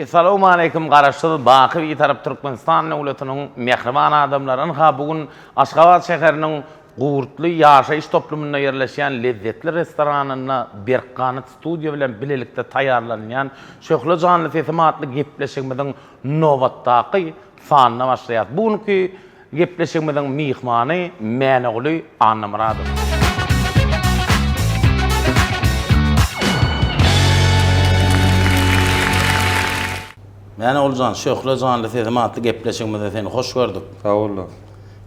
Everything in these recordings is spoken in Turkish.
Assalamu alaikum garaşsyl Baky bir tarap Türkmenistan döwletiniň mehriban adamlaryň bugün Aşgabat şäheriniň gurtly ýaşaýyş toplumynda ýerleşýän lezzetli restoranyna Berkanat studio bilen bilelikde taýýarlanýan şöhli janly sesimatly gepleşigimiziň nowatdaky sanyna başlaýar. Bugünkü gepleşigimiziň mihmany Mäneguli Anamradow. Mene oljan şöhli janly sesimatly gepleşigimizde seni hoş gördük. Sağ olun.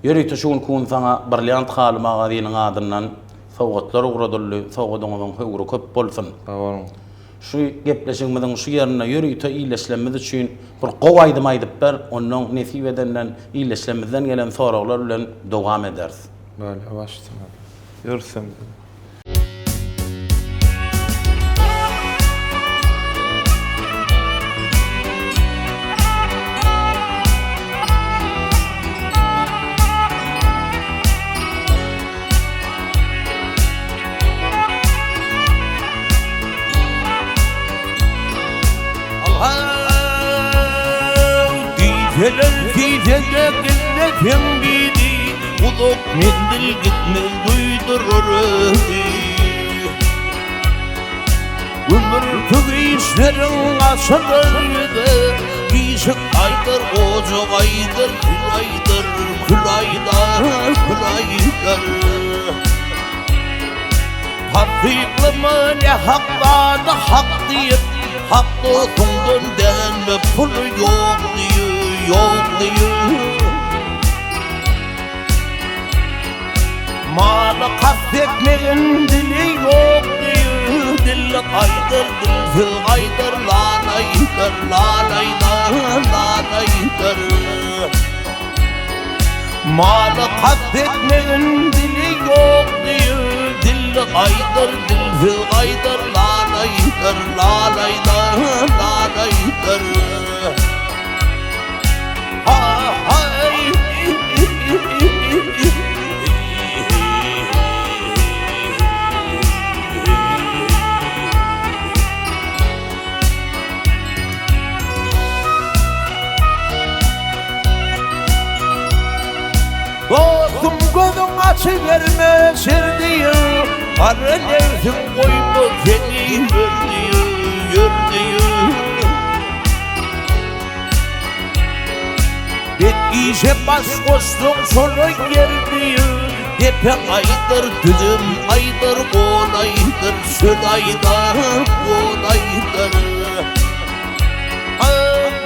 Yürüytü şuun kun sana brilliant halyma gadynyň adyndan sowgatlar uğradyldy, sowgadyňyň höwri köp bolsun. Sağ olun. Şu gepleşigimiziň şu ýerine yürüytü iýleşlenmez üçin bir gowaýdym aýdyp ber, onuň nesip edenden iýleşlenmezden gelen soraglar bilen dowam ederiz. Böyle başlayalım. Yürüsem. Fideler gilletim gidi Uluk mendil gitmez duydurur Ömür tügüşlerin asılıydı Gişik aydır, ocak aydır, kül aydır, kül aydır, kül aydır Hafiklımı ne hakladı hak deyip Haklı kundun denme pulu yok diyor yok diyor Malı kastetmeyin dili yok diyor Dili kaydır, dil kaydır, lanaydır, lanaydır, lanaydır Malı kastetmeyin dili yok diyor Dili kaydır, dil kaydır, lanaydır, lanaydır, lanaydır Dostum gözüm açıverme serdiyor Arı nevsim koyma seni yürüyor, yürüyor İşe baş koştum sonra gelmiyor Tepe aydır, düzüm aydır, kolaydır Söl aydır, kolaydır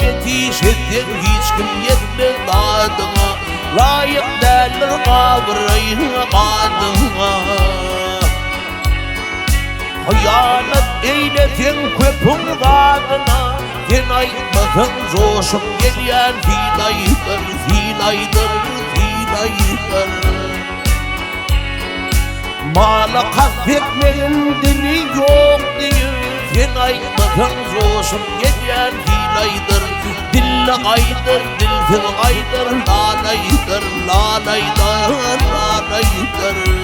Yetişedin hiç kim yetmez adına Layık derler kavrayın adına Hayalet eyletin köpün adına Sen aytmasın coşup gelyen filaydır, filaydır, filaydır Malı kastetmeyin dili yok diyor Sen aytmasın coşup gelyen filaydır Dille kaydır, dilfil kaydır, lanaydır, lanaydır, lanaydır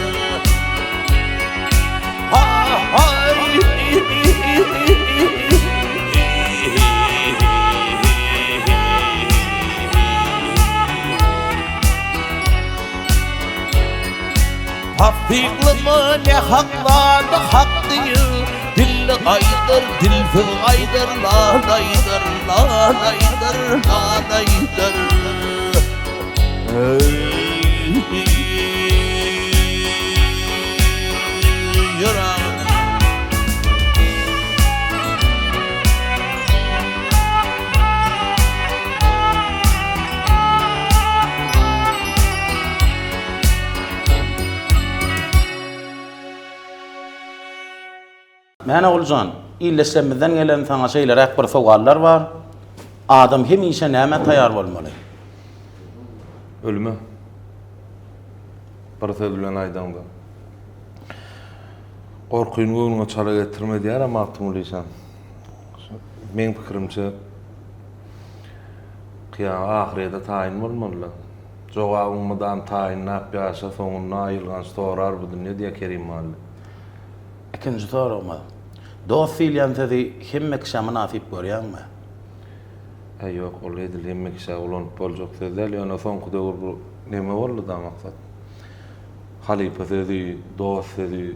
Hafiklımı ne hakladı hak diyor Dili kaydır, dilfil kaydır, lanaydır, lanaydır, lanaydır Yürü Mene oljan, iýleşlenmezden gelen sana şeýler äk bir sogallar var. Adam hemişe näme taýýar bolmaly? Ölüme. Bir söz bilen aýdanda. Korkuýun göňüňe çara getirme diýär ama atmylysan. Men pikirimçe kıyam ahirete tayin bolmaly. Jogabymydan tayin näpýärse soňuna aýylgan storar bu dünýä diýe kerim maly. Ikinci sorum. Dost fiiliyantı hemmek şamı nasip görýärmi? Yok, ol edilenmek işe ulanıp boljak sözler. Ýöne soňky döwür bu neme boldy da maksat? Halipa sözü, dost sözü,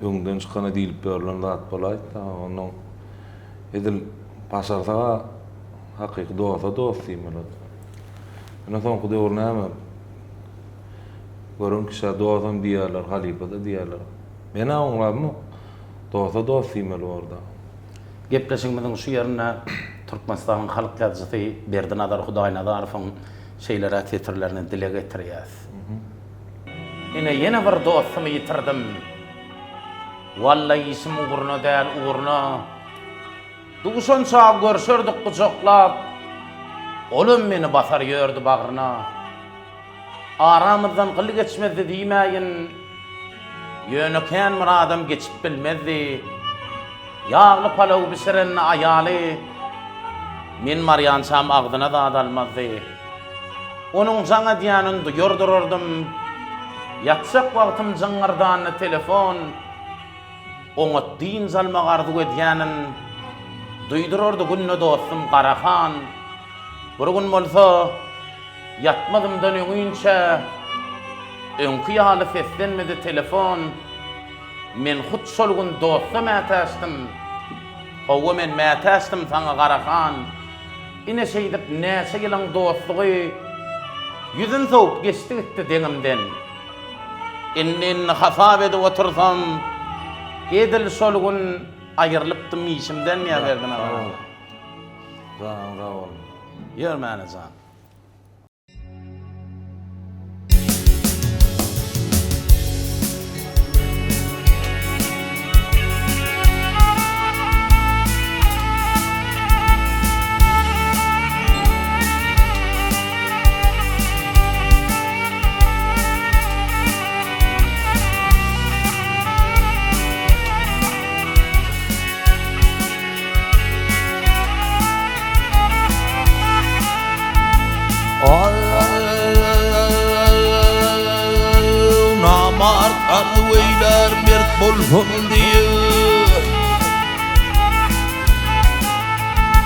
öňden çykana diýilip berilen zat bolaýdy da onuň edil paşarsa hakyky dost diýmeler. Ýöne soňky döwür näme? Görün kişi dostum diýerler, halipa da diýerler. Men aňlamy dost diýmeli orada. Gepleşigimiziň şu ýerine Türkmenistanyň halk ýazgysy Berdinazar Hudaýnazarowyň şeýlere tetirlerini dile getirýäs. Ene bir dostumy ýitirdim. Wallahi ismi uğruna däl uğruna. Duşança görşerdik guçaklap. Olum meni basar ýördi bagryna. Aramyzdan gyly geçmezdi diýmäýin. Ýöneken muradym geçip bilmezdi. Yağlı palaw bişiren aýaly men maryançam agdyna da adalmazdy. Onuň jaňa diýanyny duýurdurardym. Ýatsak wagtym jaňardan telefon. Oňa diň zalmagardy edýänin duýdurardy günne dostum Garahan. Bir gün bolsa yatmadymdan öňünçe öňkü ýaly seslenmedi telefon. Men hut şol gün dostum mätäşdim. Hawa men mätäşdim saňa Garahan. Ine şeýdip näçe ýylyň dostlugy ýüzün soğup geçdi gitdi deňimden. Innen hasap edip otursam edil şol gün aýrylypdym işimden ýa berdim aga. Sağ ol. Ýörmäne jan. Namart arweyler mert bolhum diýer.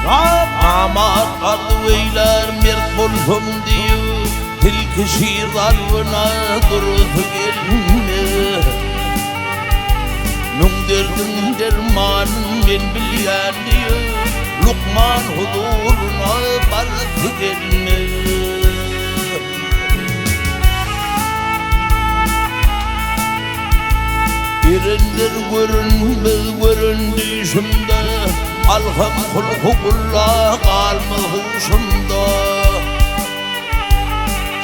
Namart arweyler mert bolhum diýer. Tilki şiirlarına durdu gelme. Nung derdin derman men bilýän diýer. Lukman huzuruna bardy gelme. Erenler göründü şunda, alham hulhukullah kalma huşumda.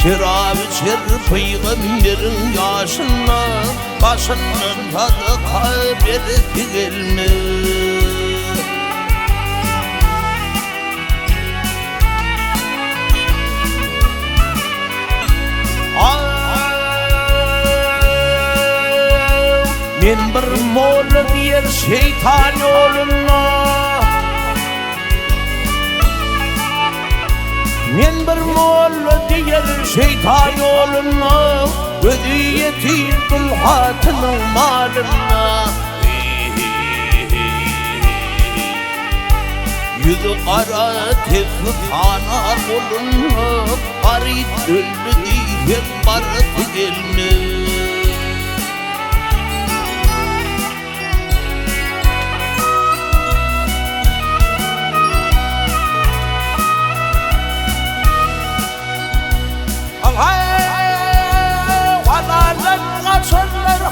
Kiravi çer peygamberin yaşına, başının tadı kaybedip gelme. Men bir molla diýer şeytan ýoluna. Men bir molla diýer şeytan ýoluna. Özi ýetir dulhatynyň malyna. Yüzü qara tezli tanar bolunna. Garyp öldü diýen bardy gelme.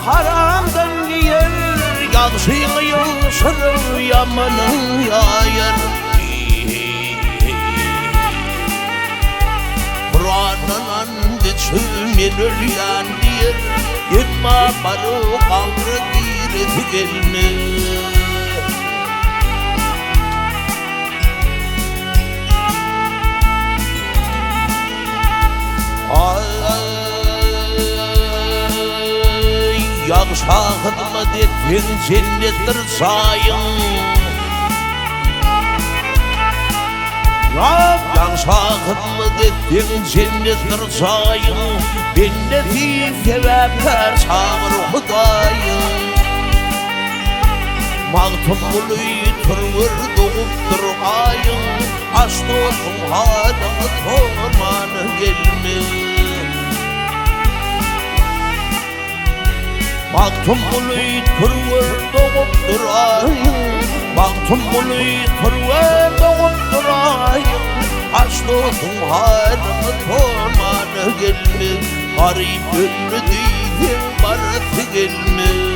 Haramdan giyer, ýagşy ýyşyr, ýamanyň ýaýar. Qur'anyň geçmeler ölýän diýer, ýetme bary gawry girip gelme. Ýagşa hyzmat etdiň jennetdir saýyň. Ýagşa hyzmat etdiň jennetdir saýyň. Benneti sebäpler çağır Hudaýyň. Mağtumulu yitirver doğup durayın Aç dostum halını tormanı gelme Mağtumulu yitirver doğup durayın Mağtumulu yitirver doğup durayın Aç dostum halını tormanı gelme Garip ölü değilim baratı gelme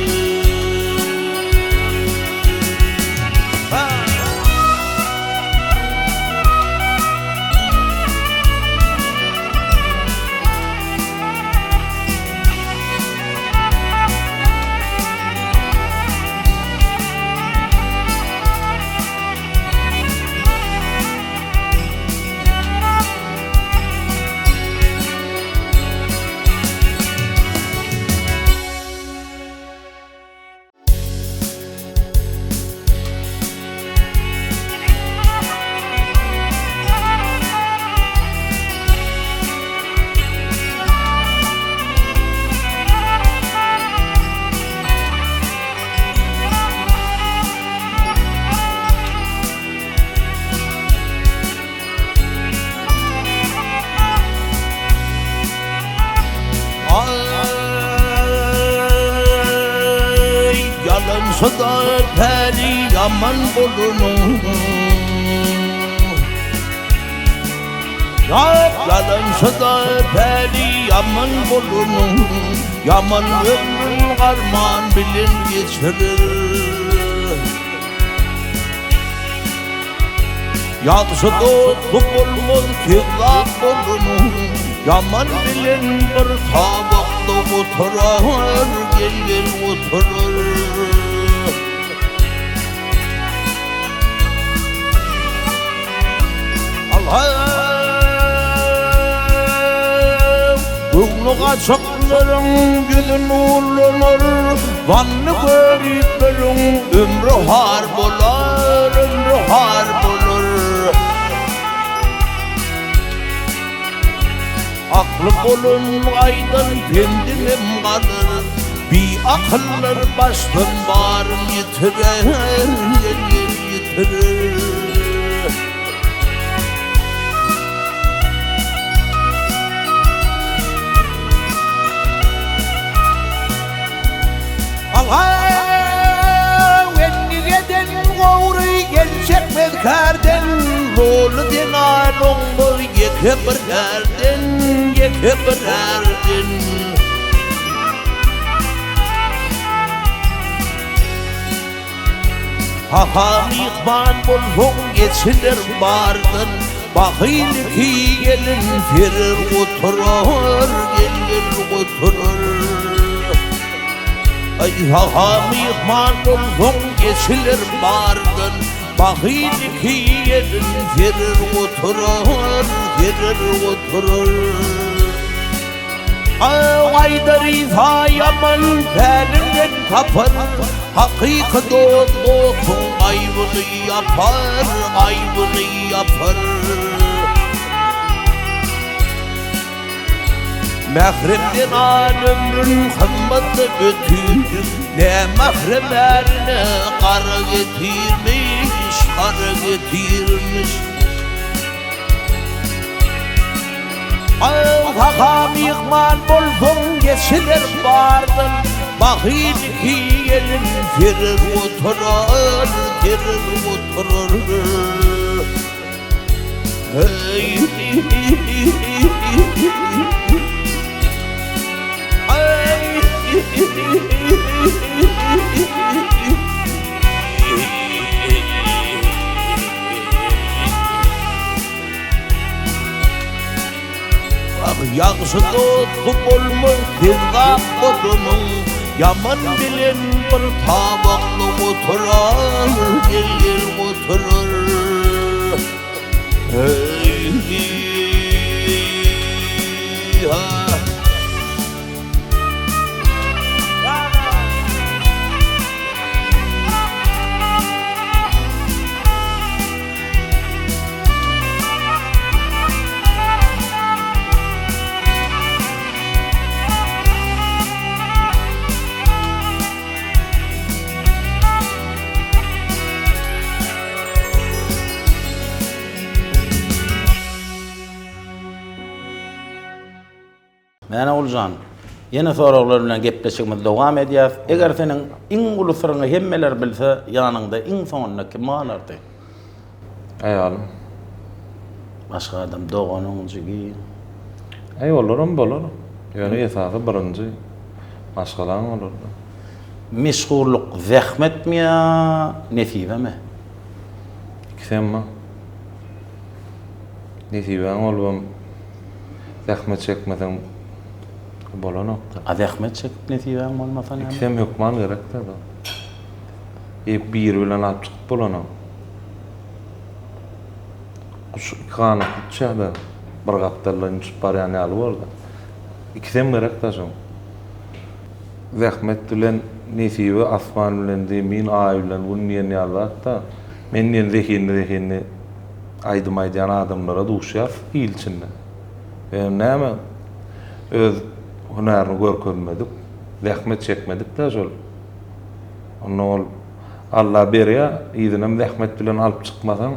Yalansa peri yaman bulunur Yalansa peri yaman bulunur Yaman ömrün arman bilin geçirir Yalsı dostluk olmaz kirlap bulunur Yaman bilin bir tabakta oturur Gel oturur Ruhlu kaçakların gülün uğurlanır Vanlı görüklerin ömrü harp olar Ömrü harp olur Aklı olun aydan kendimim kalır Bir akıllar baştan varım yitirer Yitirir Ennigeden qoğru gerçek bezkarden Rolu den alonlu yeke bir erden Haham iqbal bolğun geçilir bardın Bakil ki gelin firir oturur Gelir oturur Ay haham iqbal bolğun geçilir bardın Bakil ki gelin firir oturur Aydari yaman pelingen kapar Hakiki dostluğun ayvını yapar Mehremden an ömrün kımmetli ötür Ne mehremerine kara getirmiş Ağam yıkman bolğun geçilir bardın Bakil ki gelin firir oturur Hey Yağsı dostluk olmaz kirlap odunun Yaman bilen bir tabaklı oturur Gel oturur Hey Uljan. Yine soralar bilen gepleşigimiz dowam edýär. Eger seniň iň uly syryňy hemmeler bilse, ýanyňda iň soňuna kim alardy? Aýalym. Başga adam doganyň jigi. Olaram bolar. Ýöne esasy birinji başgalaryň olardy. Meşgurluk zähmetmi ýa nesibemi? Ikisemi. Nesiben olbam. Zähmet çekmeden bolanokda. Zähmet çekip nesibem bolmasa näme? İkisem hükman gerekdir da. Bir bilen alıp çıkıp bolanok. Kuş kanat içeride. Bir kaptarların çıkıp bariyani alıp orada. İkisem gerekdir son. Zähmet bilen nesibe asman bilen demin ay bilen bunun yerine alak da. Men yen zehirni aydım aydayan adamlara duşyaf ilçinde. Näme öz hunaryny görkezmedik, zähmet çekmedik da şol. Onu Allah berýär, ýa-da zähmet bilen alyp çykmasaň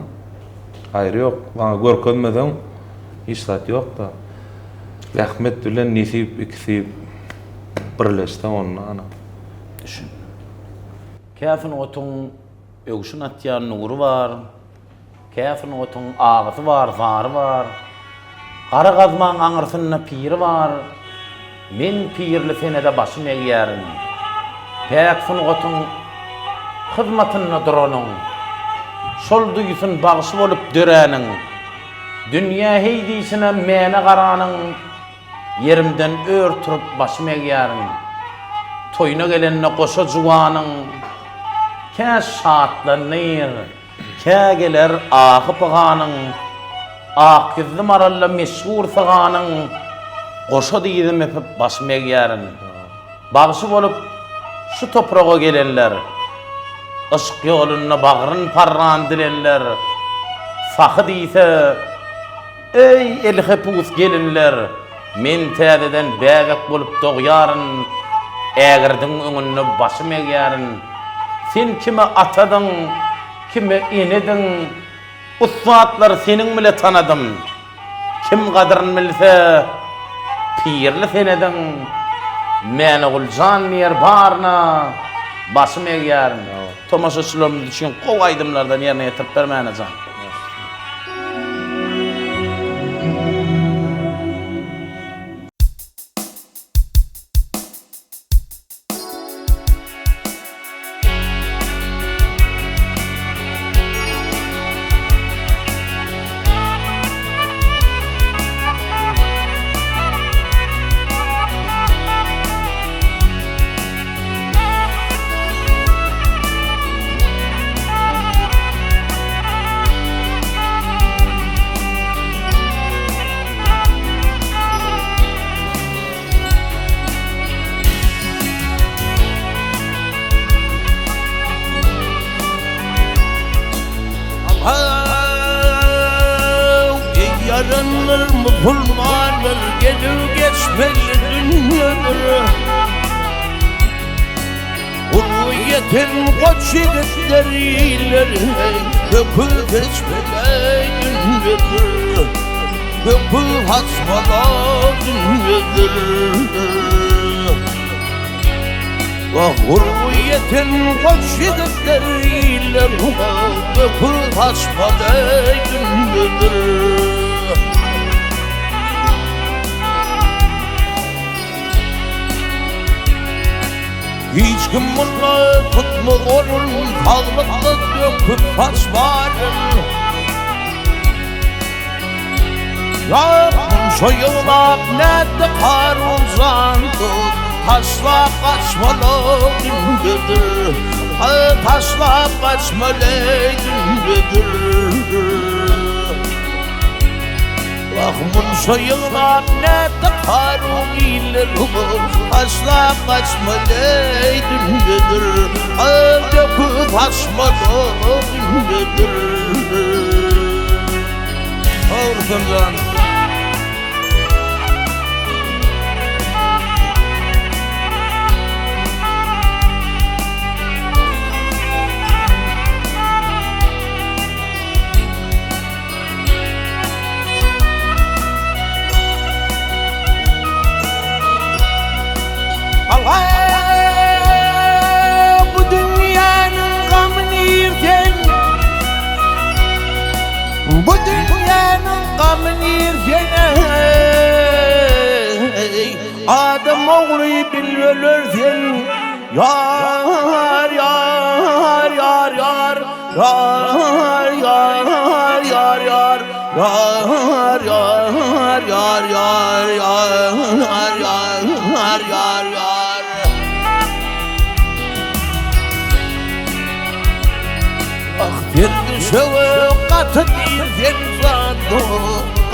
aýry ýok, baňa görkezmeden hiç zat ýok da. Zähmet bilen nesip ikisi birleşdi onu ana. Düşün. Käfin otun ögüşün atýan nury bar. Käfin otun ağzı var, zary var. Gara gazman aňyrsyna piri var. Men pirli senede başym egýärin. Käfin otun hyzmatyna duranyň. Şol duýsyn bagşy bolup döräniň. Dünýä heýdisine mene garanyň. Yerimden örtürüp başym egýärin. Toyuna gelenne goşa juganyň. Kä şatlanyr. Kä geler ahy pyganyň. Akýzy maralla meşhur syganyň. Goşa diýdim epip başym egýärin. Bagşy bolup şu topraga gelenler. Işık ýoluna bagryn parran dilenler. Fahy diýse, ey elhepus gelinler. Men täzeden bägek bolup dogýaryn. Ägirdiň öňünde başym egýärin. Sen kime atadyň, kime inediň? Ustadlar seniň bile tanadym. Kim gadryny bilse, pirli senediň. Meni Uljan yer barna, başym egýärin. Tomaşaçylarymyz üçin gowy aýdymlardan ýerine ýetirip bermäne jan. Yarınlar musulmanlar gelip geçmeli dünyaları. Hürriyetin koç yiğitleriyle köpül geçmeli dünyaları. Köpül hasmala dünyaları. Hürriyetin koç yiğitleriyle köpül hasmala dünyaları. Hiç kim bunu tutmuğurun, tağlıklı döküp pasvarın. Yapın soyulmak nerede kar uzandı, taşla kaçmalı gündüdür. Taşla kaçmalı gündüdür. Ahmun soyulmak nerede karun iler olur, asla kaçmalı düngedir. Döküp asmalı düngedir. Ağrıfımdan gamın yerfene Adam oğlu bil ölürsen Yar yar yar yar Yar yar yar yar Yar yar yar yar Yar yar yar Ah verdi şefkatı bir zandı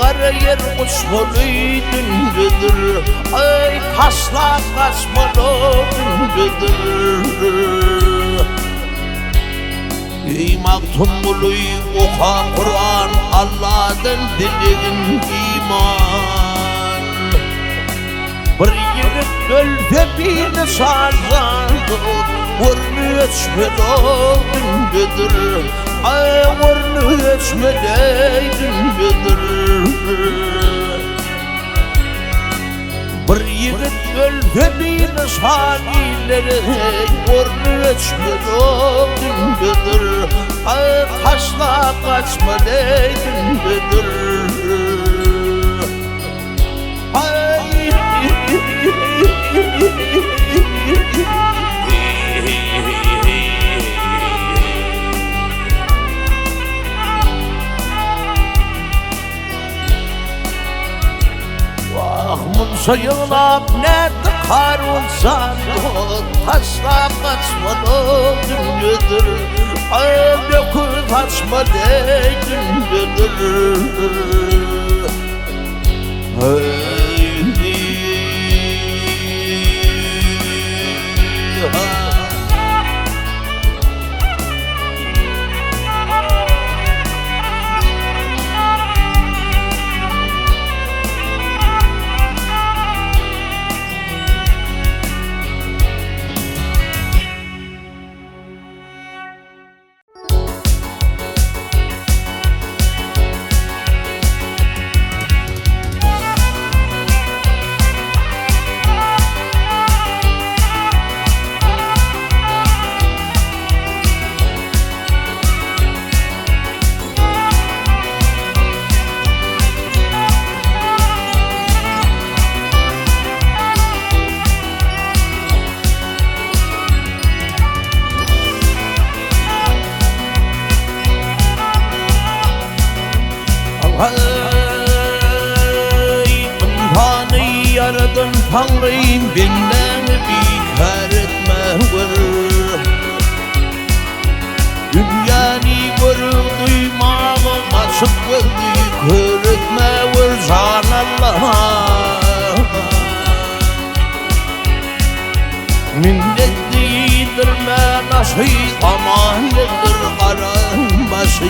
Kara yer kuşmalıydın güdür Ay kasla kasmalıydın güdür Ey maktumuluy oka Kur'an Allah'dan dilin iman Bir yigit gölde bini sarzandı Vurnu öçmeleydin güdür Ay vurnu öçmeleydin güdür Bir yigit gölde bini sanileri Vurnu öçmeleydin güdür Ay kaçla kaçmeleydin güdür Ay Sayılap ne tıkarun sandı Taşla kaçmadı gündür Ay dökül kaçmadı gündür Yaradan Tanrıyım benden bikar etme vır Dünyani görür duymağım açık verdi kör etme vır Can Allah'a Minnet değildirme nasip amanettir karan başı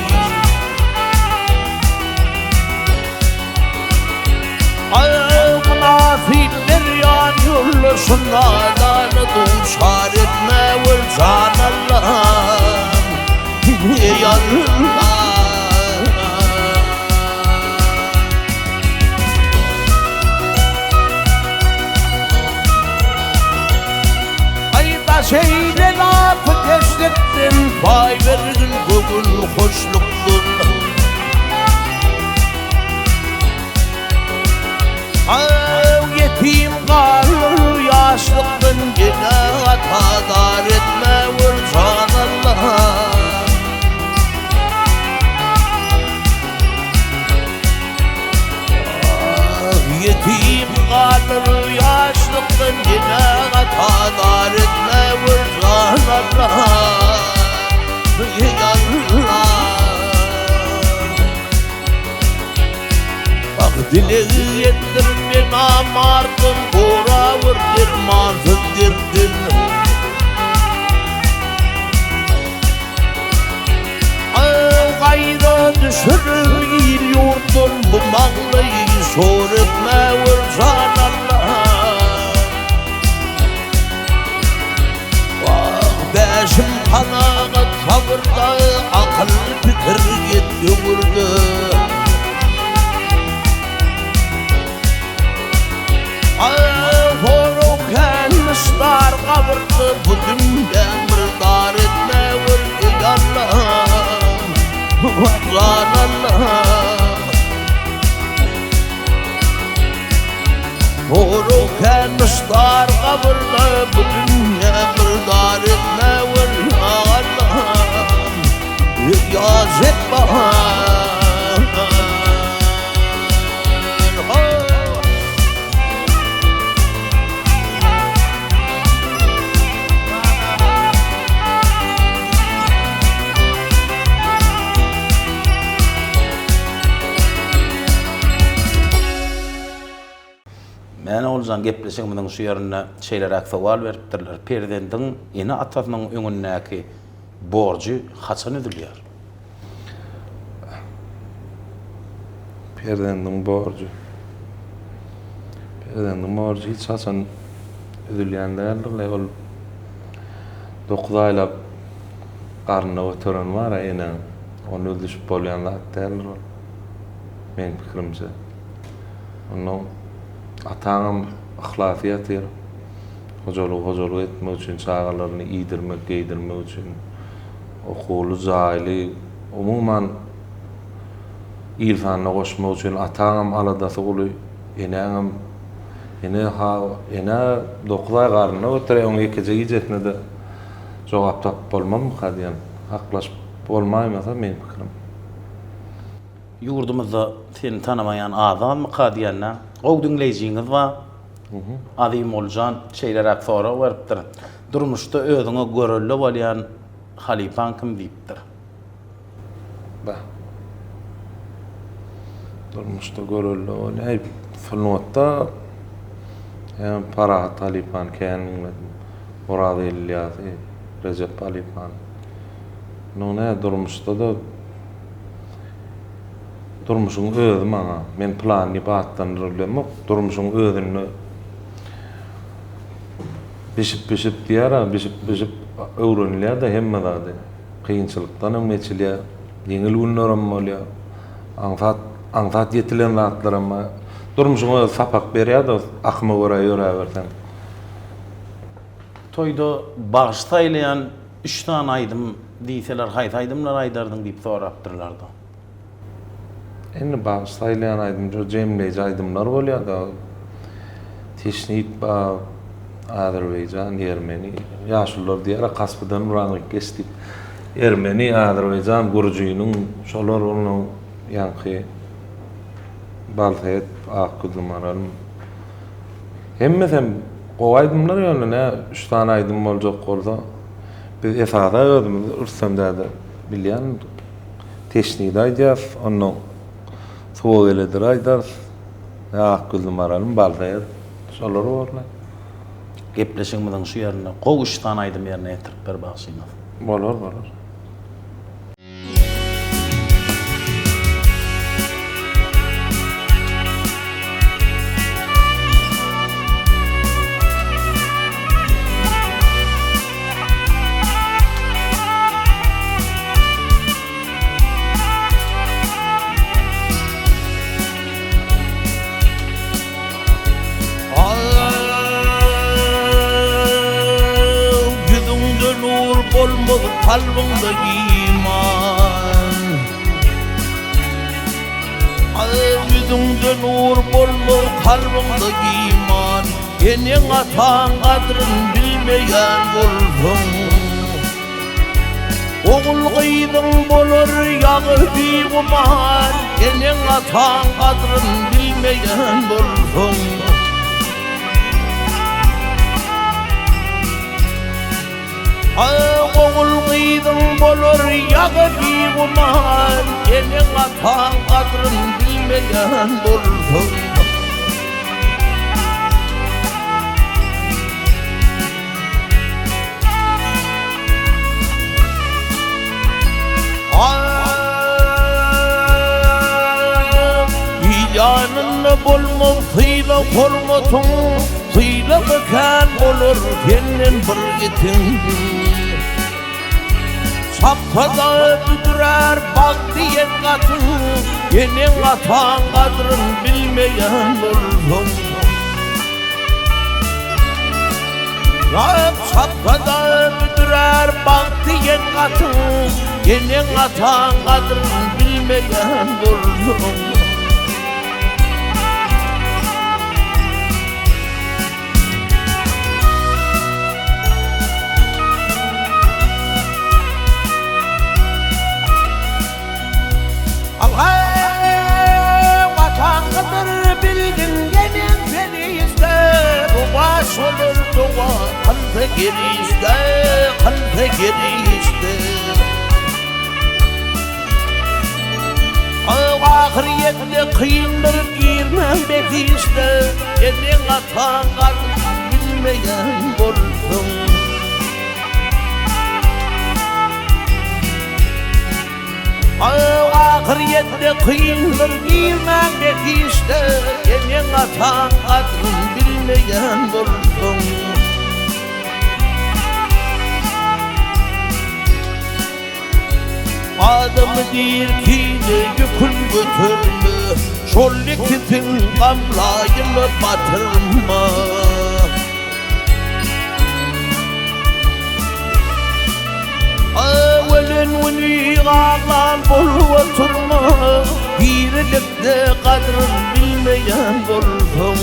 Nasipler yan yollusuna Lanı duşar etme vur Can Allah'ım Ya Allah Ayda şeyle lafı geçlettin Pay verdin bugün hoşluktun Yetim kalır yaşlıktın Yine hatadar etme vur Can Allah'a Yetim kalır yaşlıktın Yine hatadar etme vur Can Allah'a Ya Allah Dileği yettir ben amardım Kora vur dirmansız dirdin Gayda düşürür il yurdun Bu mağlayı sor etme vur Can Allah'a Beşim kanağı tavırda Akıl fikir gitti vurdu Forukkenmişler kavurdu Bu dünden bir dar etme vur Ey Allah'ım Can Allah'ım var kabırda bu dünya kırdar etme Allah'ım yaz et bahar Men oljan gepleşigimiň şu ýerine şeýleräk sowal beripdirler. Perdendiň ene atasynyň öňündäki borjy haçan ödülýär? Perdendiň borjy hiç haçan ödülýän däldir. Ol 9 aýlap garnyna ötüren bar ene onu öldürüp bolýan zat däldir. Men pikirimçe. Onu ataňam ahlafiyat yer. Hojalyk etmek üçin, çağalaryny iýdirmek, geýdirmek üçin, okuly, jaýly, umumyň ilfanyna goşmak üçin ataňam aladasy goly, eneňam ene 9 ay garnyna ötüre, oň ekije gijetine de jogap tap bolmam hadýan. Haklaşyp bolmaýmasa men pikirim. Yurdumuzda seni tanımayan adam mı kadiyanna? O dinleyiciğiniz var. Adım olcan şeyler sonra veripdir. Durmuşda özüne görüllü bolýan halipan kim diýipdir? Durmuşda görüllü bolýan filmda Parahat Halipan käniňi Murad Elyasy, Recep Halipan. None durmuşda da durmuşun özü maňa men plany batdandyrylam, durmuşun özüni bişip diýär, bişip öwrenilýär da hemme zady. Kıyınçylykdan öňmeçilýär, ýeňil günlerim bolýar. Anfat ýetilen zatlarym durmuşun özü sapak berýär da akma görä ýöräbersen. Toyda bağıştaýlayan 3 tane aýdym diýseler, haýsy aýdymlar aýdardyň diýip sorapdyrlar da. Eni bağıştaýlayan aýdym, jemleýici aýdymlar bolýar da. Teşnit ba Azerbaycan, Ermeni, ýaşullar diýär, Kaspydan Urangyk geçdik. Ermeni, Azerbaycan, Gurjuynyň şolar onu ýanky Balfet, Akkudumaraň. Hemmesem gowaýdymlar ýönüne 3 tane aýdym boljak bolsa, biz esada özümüz Rüstemde bilýän teşnit aýdýar, onu soğuk eledir aydar, Akkudumaraň, Balfet, şolar bolýar. Gepleşigimiň şu ýerine gow 3 tane aýdym ýerine ýetirip ber bagşyňyz. Bolar. Kalbimde iman Yüzümde nur bolmaz kalbimde iman Eneň ataň kadryn bilmeýän bolsam Ogul gyýdyň bolar ýagy biýuman Eneň ataň kadryn bilmeýän bolsam Ogul gyýdyň bolar ýagy biýuman Eneň ataň kadryn bilmeýän bolsam Ýanyna bolmaz hyýla hormatyň hyýla bekan bolar senden bir gitin Sapkada büdürer bak diyen katın Eneň ataň kadryn bilmeýän bolsam Sapkada büdürer bak diyen katın Eneň ataň kadryn bilmeýän bolsam baş olur dua kalfe girişte, kalfe girişte. Ahiriyette kıyındır girmem bekişte, senin atan kalbin bilmeyen buldum. Ahiriyette kıyındır girmem bekişte, senin atan kalbin bilmeyen buldum. Adamı değil ki de yükün götürme, şollikitin kamlayını batırma. Evvelin vini ağlan bul oturma, birlikte kadrin bilmeyen buldum.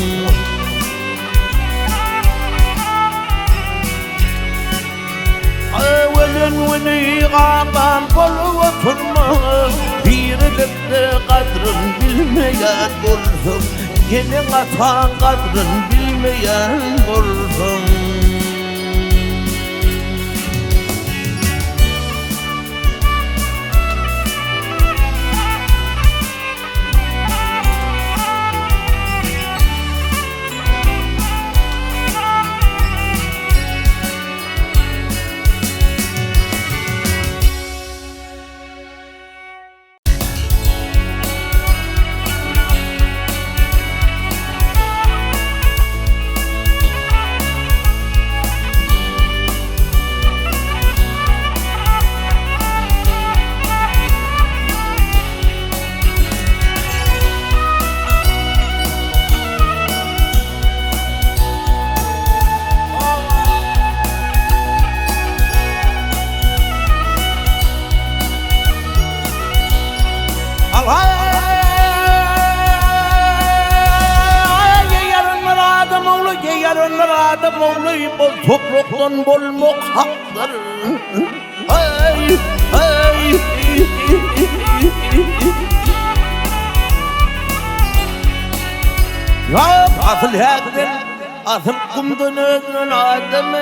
Evvelin vini ağlan bul oturma, birlikte kadrin bilmeyen buldum. Senin atan kadrin bilmeyen buldum. Yarınlar adam oğluyum, bol topraktan bolmak haktır. Hey, hey, ya asıl hakdır, asıl kumdan ödün adamı.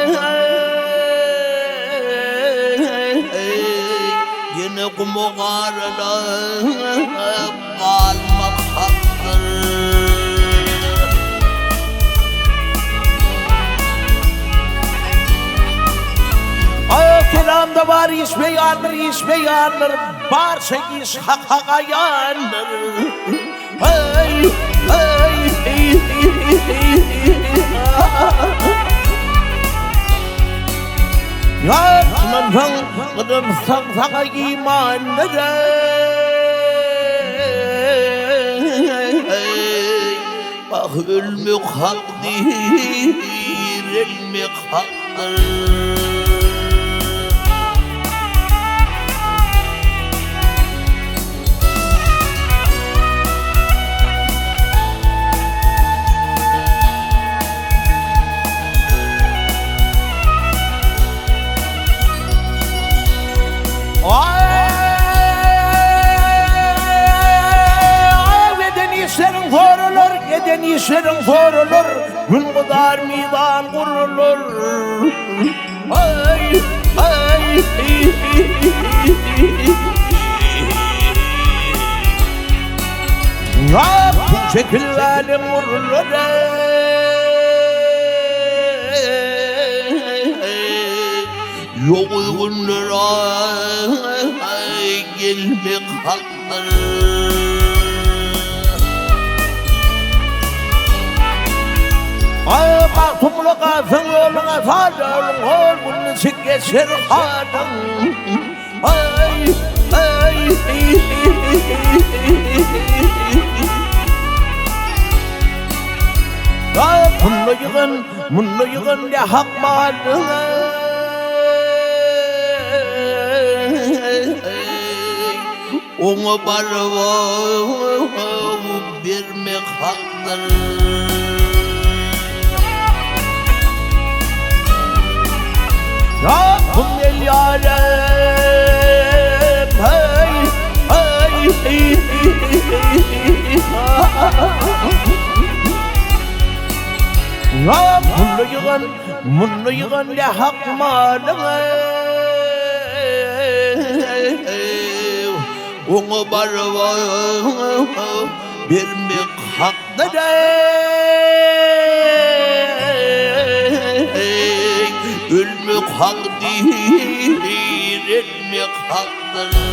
Yine kumu karada kalmak haktır. Kelamda var iş beyandır, barça iş hakka yandır. Hey, hey, hey, ya kınansan, kınansan sana imandır. Bak ölmek hak değil, ölmek haktır. Eden işlerin sorulur, gün kadar meydan kurulur. Ay, ay, ya bu şekillerle vurulur. Yok uygunlara gelmek haktır. Ay baktımlı kalsın yoluna sarılın, hol bunu çık geçir kadın. Ay, ay, ay, bunu yığın ne hak maldın. Onu barva vermek haktır. Ya kum el yâlem, hey, hey, hey, Munlu yıgan ne hak malına onu barva vermek hakta ölmek hak değil etmek haktır.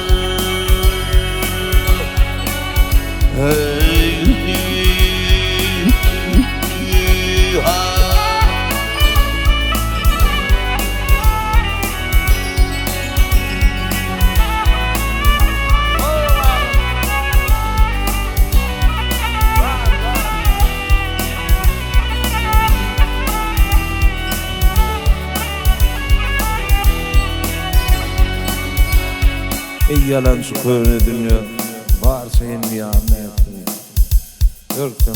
Ey yalan şu köhne dünya, var senin nihametin. Görkem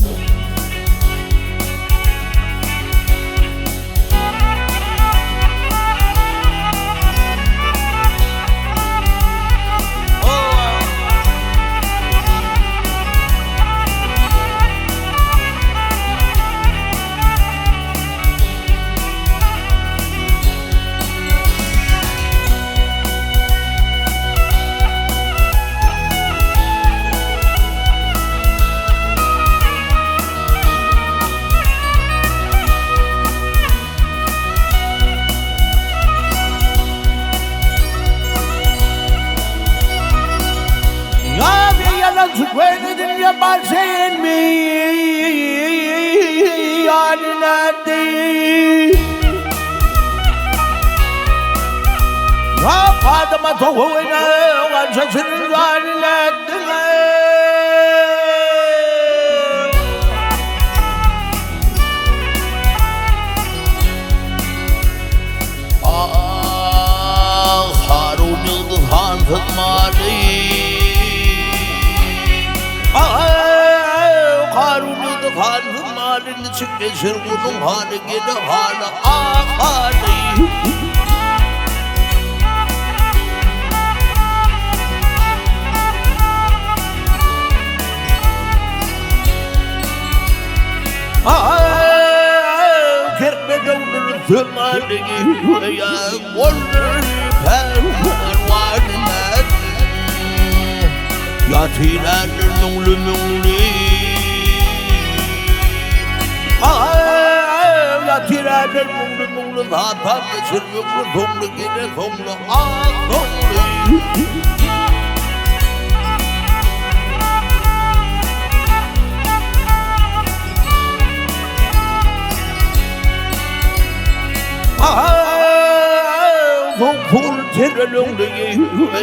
When dünya bazen mi yanladı Rapadıma tohuyla Gansasının yanladı Harun Yıldız Han Fıtmali Karun'u hanım halini çıkmışır bunun hali gene hala hali Kerbe devrini tümali ya Onları pervanına Yatilerdir nunglu Yatilerdir nunglu Zaten geçir yoklu Tonlu gene tonlu tonlu Kul terelunglu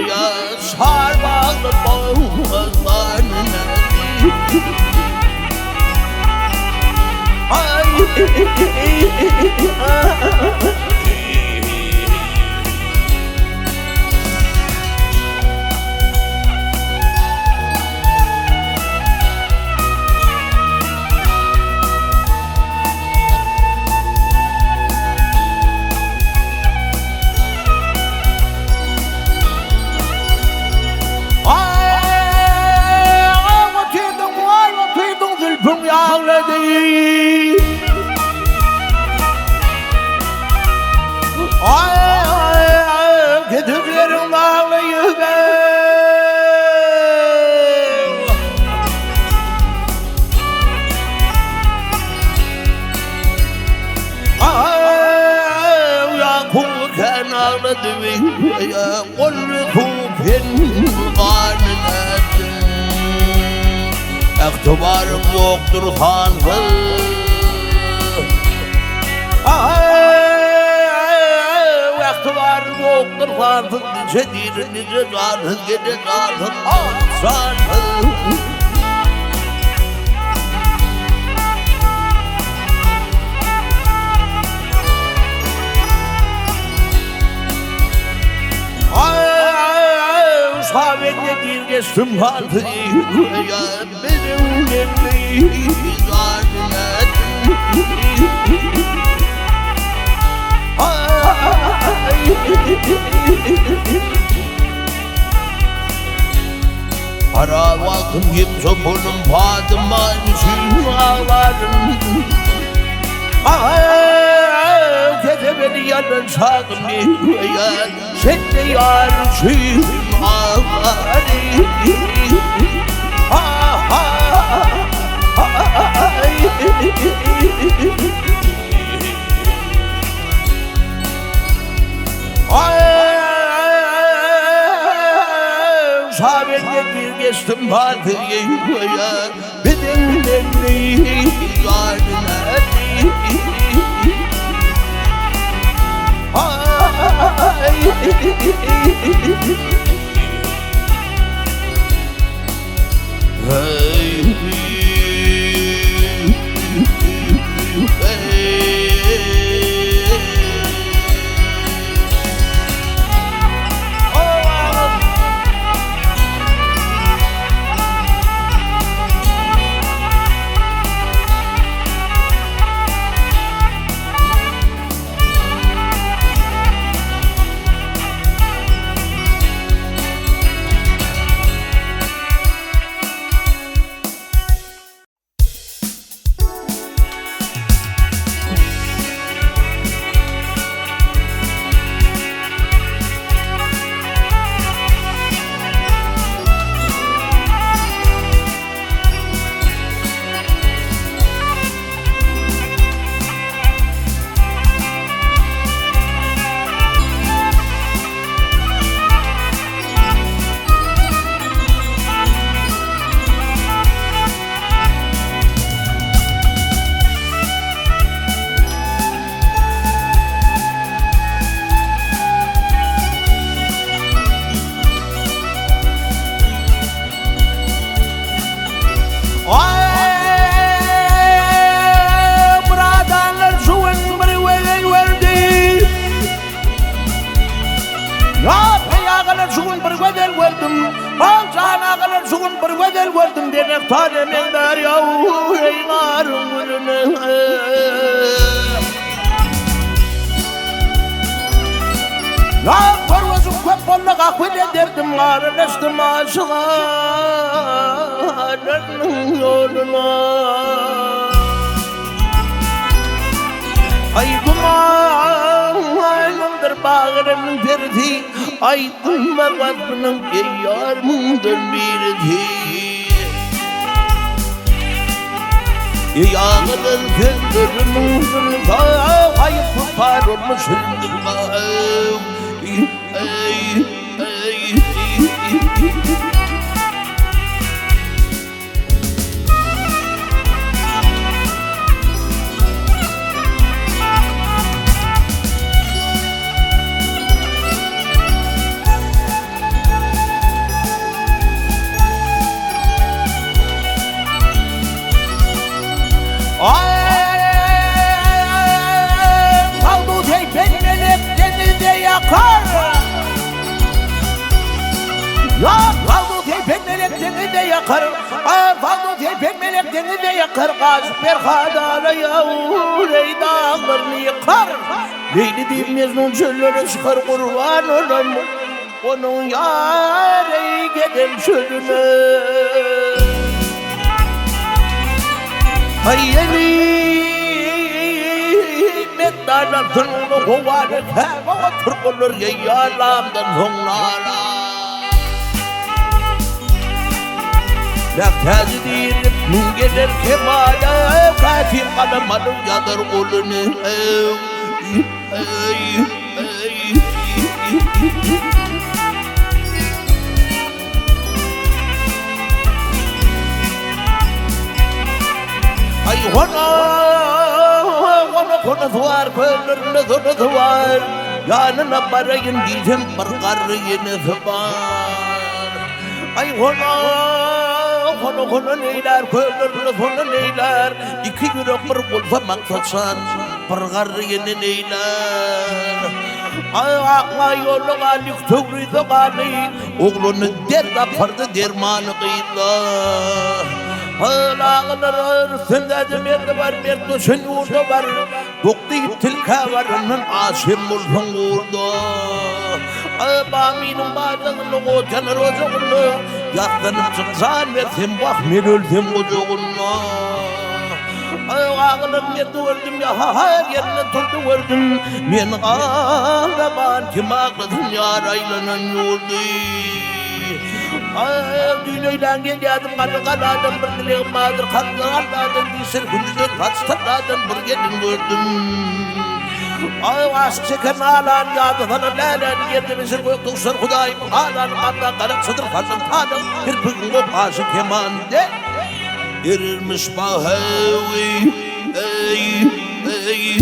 ya Sarbalı bağımızlarına Getirlerim ağlayı Ya kulken ağladı ya Kullu kupen varlığına Ektibarım yoktur hanfı Ektibarım yoktur hanfı Nice değil nice zarfı Gece zarfı zarfı Sahabetle değil geçtim hanfı Ya benim nemli zarfına Ara vakım kim sopunun Fatıma için ağlarım Gece beni yanın sağlayan sen de yarsın ağari. Sahabeye bir geçtim batıya bedenlerle yardılar. Aydın var vakfının yarımdır birdi. Yağılır gönlümün ayıp tutar olmuşum. Kaldı teypen melek denizde yakar. Ya kaldı teypen melek denizde yakar. Kaldı teypen melek denizde yakar. Gazip berhadana yavur ey dağlarını yıkar. Leyli bir mecnun çöllere çıkar kurban olan. Onun yar ey geden çölüne. Hayali metnalatın kovarı kava turkulur yalamdan sonlara. Laktazı dirip gelir kemale katil kalamanın yadır olunu. Ay kona tuvar köllerine zonu tuvar yanına barayın diyeceğim barkarı yine tuvar. Ay kona neyler köllerine zonu neyler iki yürek bir bulsa maksatsan barkarı yine neyler. Ay akla yolu galik tügrüydü galik oğlunu derda pardı dermanı kıyla. Ağlar sende demedi var merdo sen orada var doklayıp tilka var onun aşım bulsun orada. Abaminin bağdığını o canır ocuğunu yaklanıp çıksan ve sen bak men öldüm ocuğuna. Ağılım yedi gördüm ya her yerine turdu gördüm. Men ağlaman kim ağladın yar aylanan yurdu. Dünyaydan geldim kanadım bir dileğim vardır. Kanlardan düşer gündüzden kaçlardan bir gelin gördüm. Aşk şekerini alan yadı falan lalen yerdimizin göktüksün Hudayım alan kanla kalıp sıdır fazım tadım kirpikin kop aşık keman de Girirmiş bahavi ey ey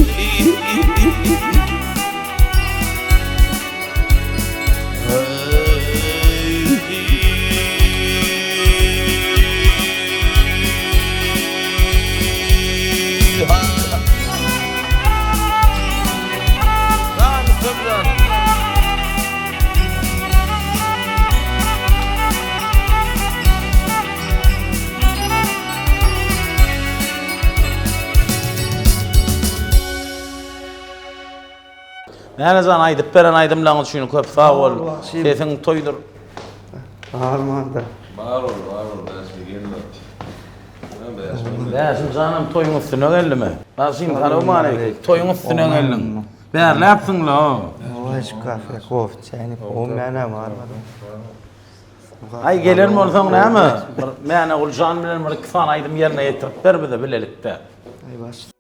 Yani zan aydıp beren aydım lan şunu köp sağ ol. Sesin toydur. Armanda. Var ol, ben gelme. Beşim canım toyun üstüne geldi mi? Nasıl kanım aleyküm. Toyun üstüne geldin. Berle yapsın la. Oş kafe, kof, çayını, o mene var. Ay gelir mi olsan ne mi? Mene olacağını bilir mi? Kısan aydım yerine yetirip ver bir de bilelikte. Ay baş.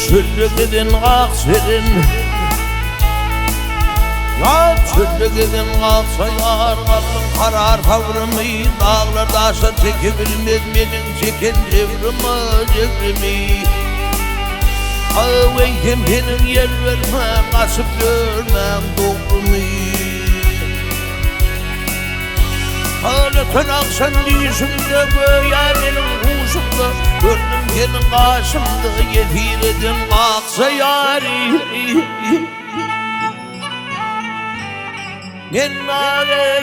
Çöllükidin akserin Ya çöllükidin aksayar Kalın karar kavrımı Dağlarda aşağı çekebilmez Benim çeken cevrimi Ağveyken benim yer vermem Kaçıp görmem doğrumu Ağlatan aksan yüzümde Göya benim huşumda Gördüm senin karşımda Yedir edin aksa yari Nennare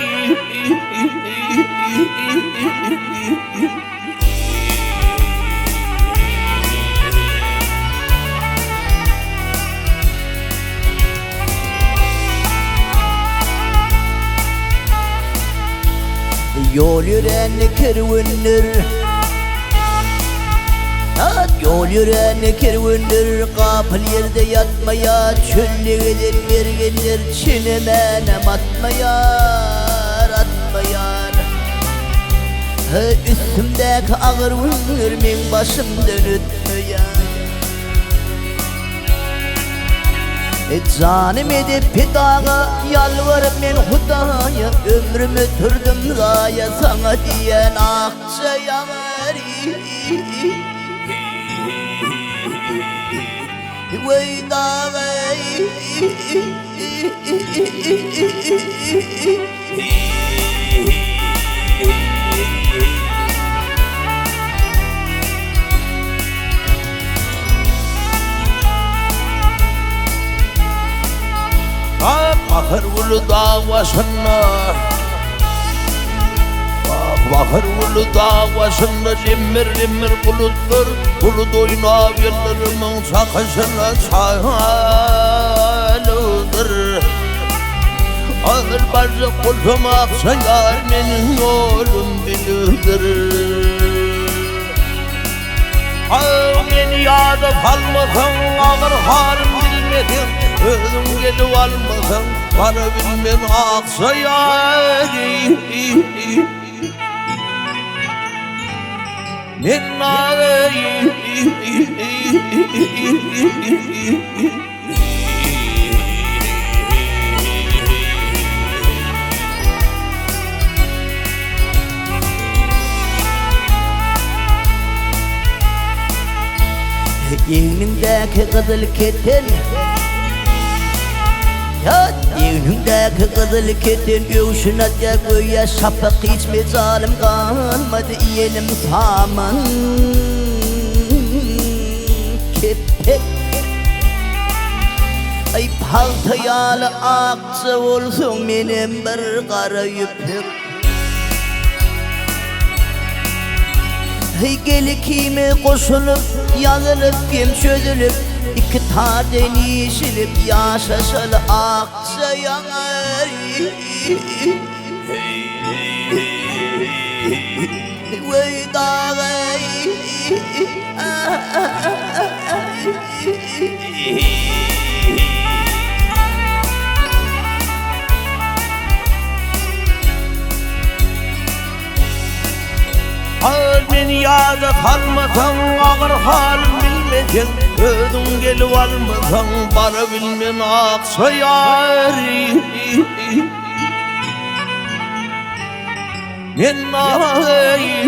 Yol yürüyen kervanlar Yol yürüyen kervanlar Kapıl yerde yatmaya Çöllüğüden mergenler Çinemenem atmayar Üstümdeki ağır vınır Men başımdan ötmeyar Canım edip pidağa yalvarıp men Hudaya Ömrümü türdüm gaya sana diyen akça yamari Vay dağı Bakır ulu dağ başına Bakır ulu dağ başında Limir limir bulutlar Bulut oynab yıllarımın çakışına çaylıdır Ağır bazı kulpum aksayar Benim yolum bilirdir Beni yağda kalmasın Ağır harım bilmedin Özüm gelip almasın Bana bilmen aksayari Nennari Yeğnindeki kızıl keten Ya yeğnindeki kızıl keten Övşüne de göğe şapık Hiç mezalim kalmadı Yeğenim saman Kepek Ay paltayalı akça olsun benim bir kara yüpük. Ay geli kimi koşulup yanılıp kim çözülüp iki taden yeşilip yaşaşalı akça yanar. Vay dağay. Dünyada kalmasan ağır halim bilmedin, ödün gelip almasan para bilmen aksa yari. Men ay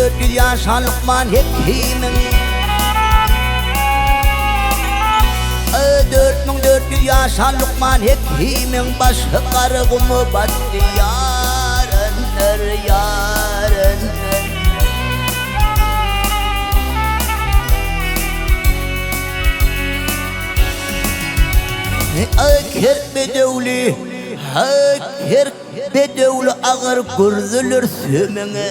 dört yüz yaşa Lokman Hekimin 4400 yaşa Lokman Hekimin başı kargımı battı yarınlar yarınlar. Akir bedevli akir bedevli ağır gürdülür sümüne.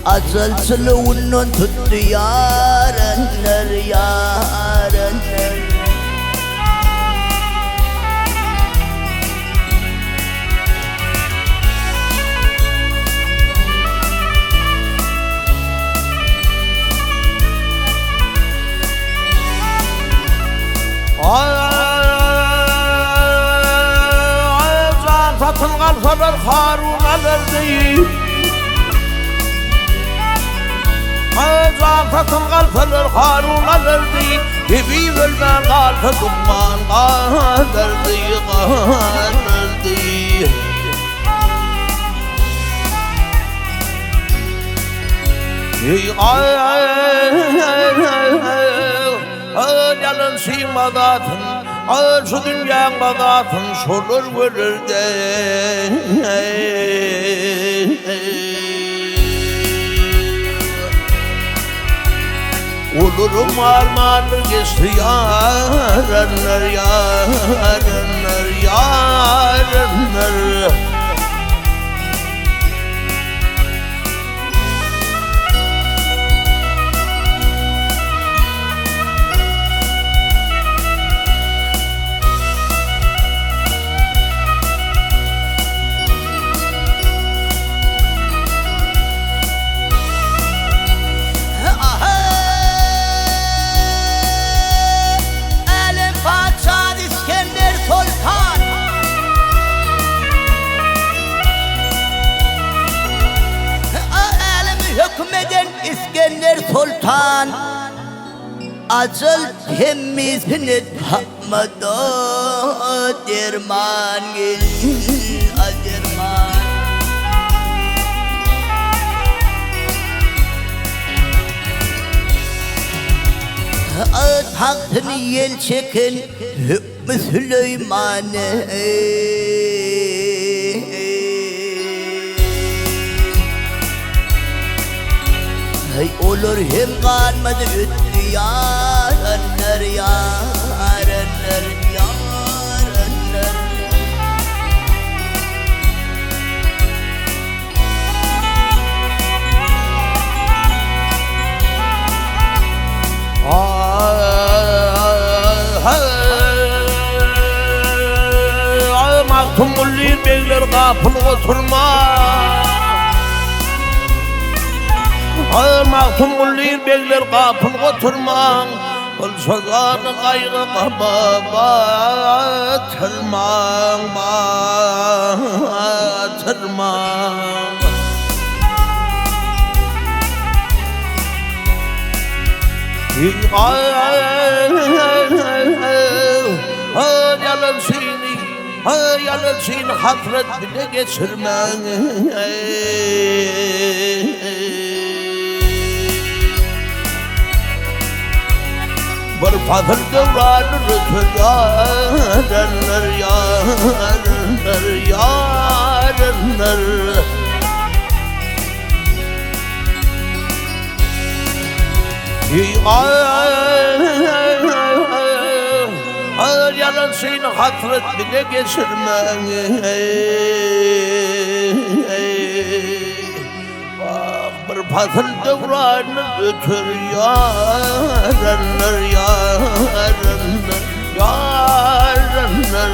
Azal çılığının tuttu yarınlar yarınlar. Can satın kalsalar Harun alırdı. Can satın kalsalar Harun alırdı. Gibi bölmen kalsa duman kaldırdı kaldırdı. Yalın simadatın, şu dünyanın badatın sorur verir de. Olurum armağanı geçti yarınlar yarınlar yarınlar. İskender Sultan acıl temizini tapmadı derman gelin derman. Tahtını yel çeken Hükmü Süleyman'e Hey olur hem kalmadı öttü yarenler yarenler yarenler Maktum mulli beyler kapını oturma Maktum mulli beyler kapını oturma Kıl sazanı kaygı batırma batırma Yalan seni yalan seni hasret bile geçirme Bir fazıl devranı rütür yarenler yarenler yarenler Yalan seni hasret bile geçirme Bak bir fasıl devranı ötür yarenler yarenler yarenler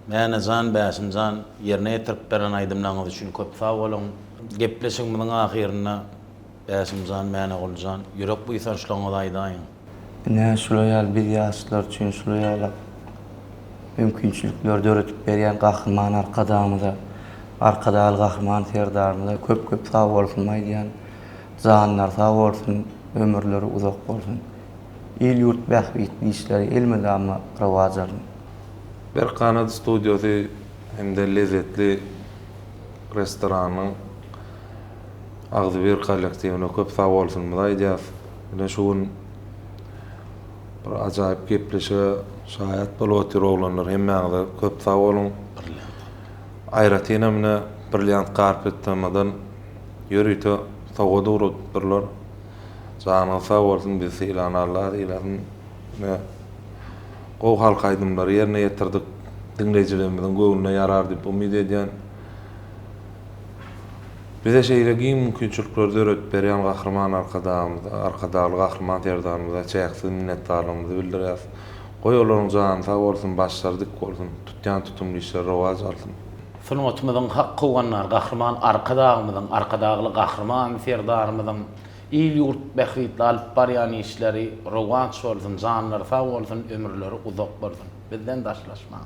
Mäne zan bäsimzan ýerine ýetirip beren aýdymlaryňyz üçin köp sag bolun. Gepleşigimiň ahyrynda bäsimzan mäne boljan ýürek buýsaşlaryňyz aýdaýyn. Ne şulayal biz ýaşlar üçin şulayal mümkinçilikler döretip berýän gahryman arkadamyza, arkadaly gahryman serdarymyza köp sag bolsun aýdýan. Zanlar sag bolsun, ömürleri uzak bolsun. El ýurt bähbitli işleri elmedama rewaj alyn. Bir Kanat stüdyosu hem de lezzetli restoranyň Agzybir kollektiwine köp sag bolsun diýýär. Ine şuň bir ajaýyp gepleşe şaýat bolýar oglanlar hemmäňe köp sag bolun. Aýratynam mine brilliant karpet tamadan ýörüýte sawada urupdyrlar. Jana sag bolsun biz ilanarlar ilan o halk aydımları yerine getirdik. Dinleyicilerimizin göğününe yarar diýip umyd edýän. Bize şeýle mümkinçilikler döretip berýän gahryman arkadaly gahryman terdanymyza çäksiz minnetdarlygymyzy bildirýäs. Goýularyň jany sag bolsun, başlary dik bolsun, tutýan tutumly işler rewaj alsyn. Sunatymyzyň haqqy bolanlar gahryman arkadaly gahryman serdarymyzyň il ýurt bähritli alyp barýan işleri rewaj bolsun, janlar sag bolsun, ömürleri uzak bolsun. Bizden daşlaşma.